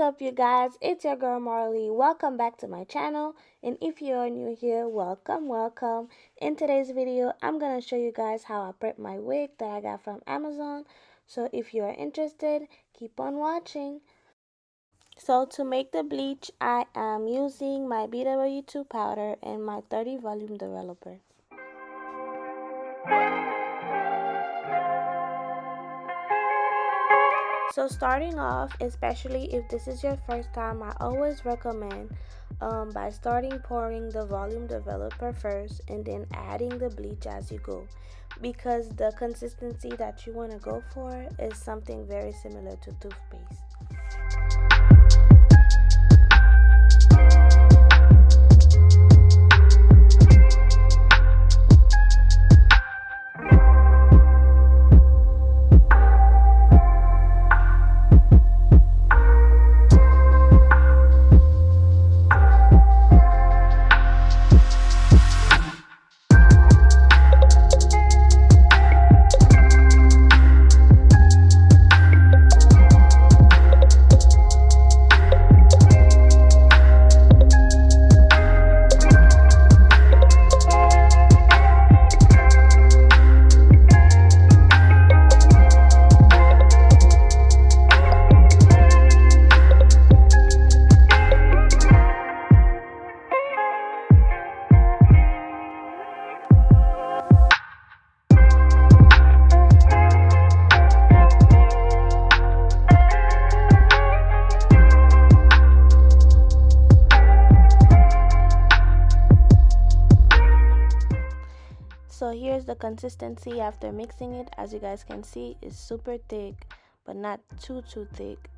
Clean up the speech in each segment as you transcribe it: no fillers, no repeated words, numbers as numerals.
up, you guys? It's your girl Marley. Welcome back to my channel, and if you are new here, welcome. In today's video, I'm gonna show you guys how I prep my wig that I got from Amazon. So if you are interested, keep on watching. So to make the bleach, I am using my BW2 powder and my 30 volume developer. So starting off, especially if this is your first time, I always recommend by starting pouring the volume developer first and then adding the bleach as you go, because the consistency that you want to go for is something very similar to toothpaste. So here's the consistency after mixing it. As you guys can see, it's super thick, but not too thick.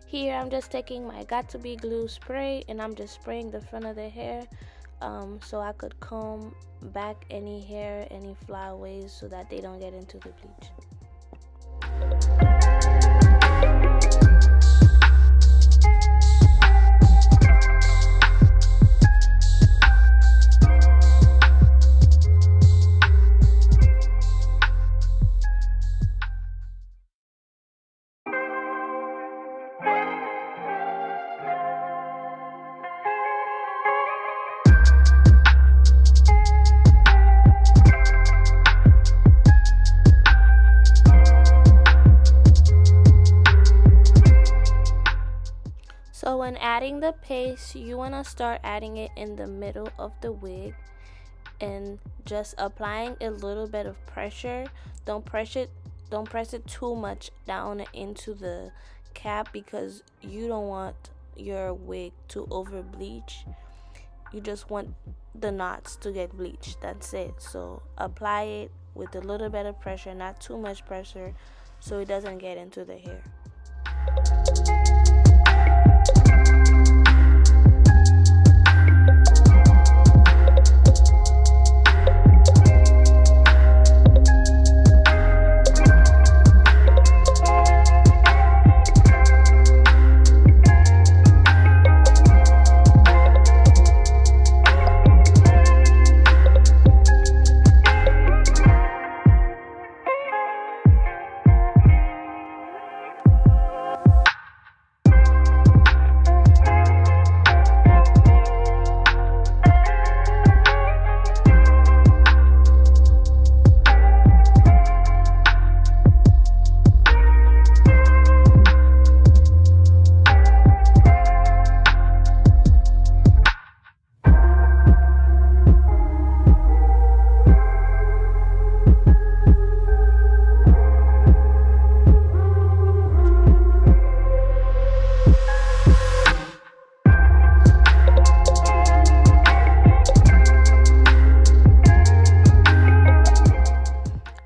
Here I'm just taking my Got2b glue spray and I'm just spraying the front of the hair so I could comb back any hair, any flyaways, so that they don't get into the bleach. So when adding the paste, you want to start adding it in the middle of the wig and just applying a little bit of pressure. Don't press it too much down into the cap, because you don't want your wig to over bleach. You just want the knots to get bleached. That's it. So apply it with a little bit of pressure, not too much pressure, so it doesn't get into the hair.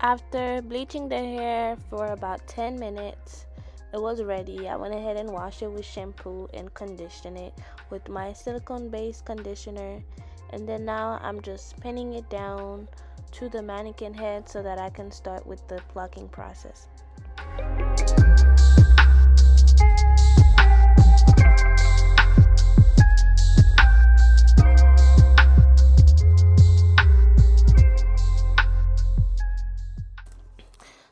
After bleaching the hair for about 10 minutes, it was ready. I went ahead and washed it with shampoo and conditioned it with my silicone based conditioner, and then now I'm just pinning it down to the mannequin head so that I can start with the plucking process.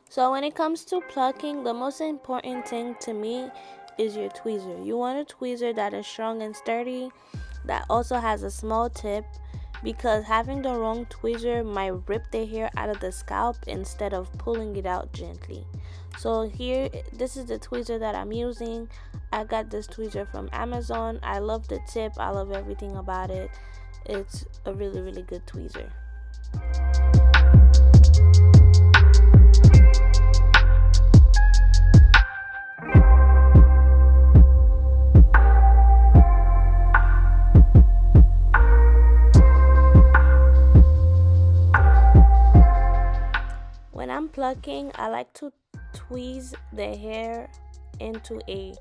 So when it comes to plucking, the most important thing to me is your tweezer. You want a tweezer that is strong and sturdy, that also has a small tip, because having the wrong tweezer might rip the hair out of the scalp instead of pulling it out gently. So here, this is the tweezer that I'm using. I got this tweezer from Amazon. I love the tip. I love everything about it. It's a really, really good tweezer. When I'm plucking, I like to tweeze the hair into a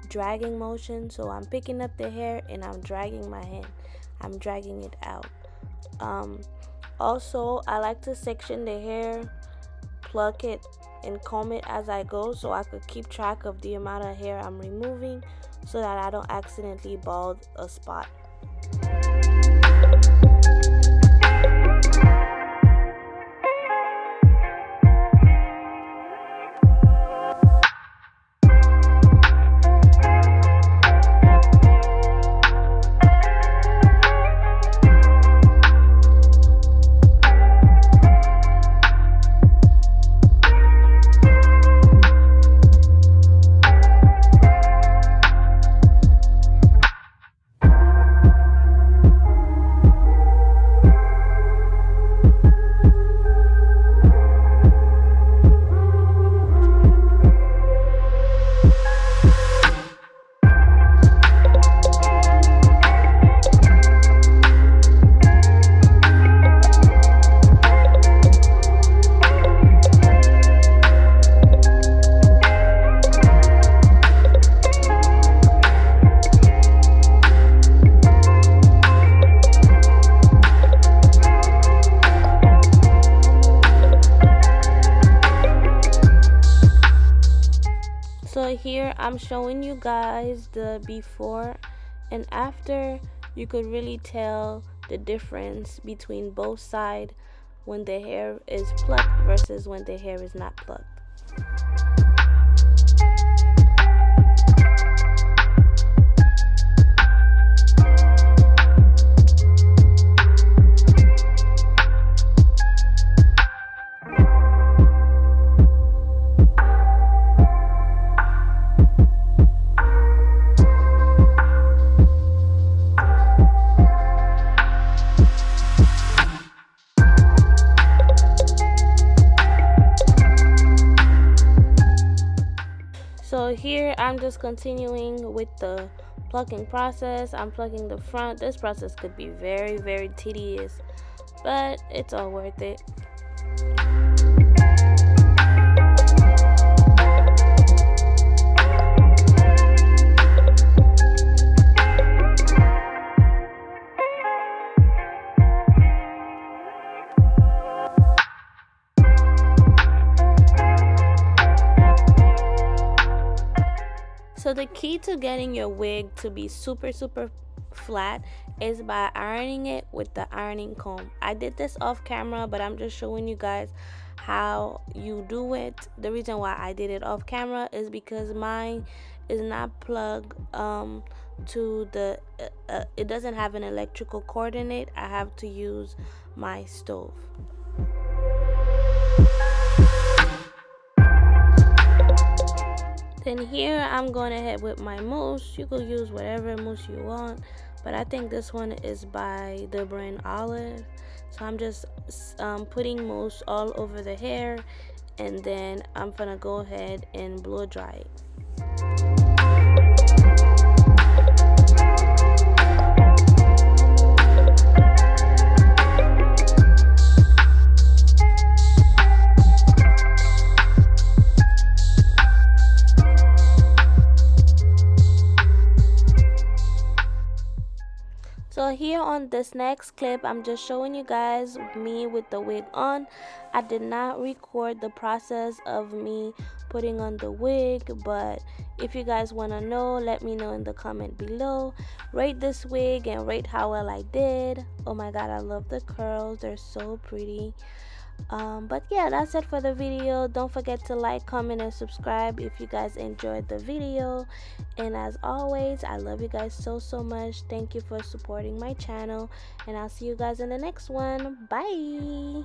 dragging motion. So I'm picking up the hair and I'm dragging my hand. I'm dragging it out. Also, I like to section the hair, pluck it, and comb it as I go so I could keep track of the amount of hair I'm removing so that I don't accidentally bald a spot. So here I'm showing you guys the before and after. You could really tell the difference between both sides when the hair is plucked versus when the hair is not plucked. So here I'm just continuing with the plucking process. I'm plucking the front. This process could be very, very tedious, but it's all worth it. So the key to getting your wig to be super flat is by ironing it with the ironing comb. I did this off camera, but I'm just showing you guys how you do it. The reason why I did it off camera is because mine is not plugged to the it doesn't have an electrical cord in it. I have to use my stove. Then here I'm going ahead with my mousse. You could use whatever mousse you want, but I think this one is by the brand Olive. So I'm just putting mousse all over the hair, and then I'm gonna go ahead and blow dry it. So So here on this next clip, I'm just showing you guys me with the wig on. I did not record the process of me putting on the wig, but if you guys want to know, let me know in the comment below. Rate this wig and rate how well I did. Oh my god, I love the curls, they're so pretty. But yeah, that's it for the video. Don't forget to like, comment, and subscribe if you guys enjoyed the video. And as always, I love you guys so much. Thank you for supporting my channel, and I'll see you guys in the next one. Bye.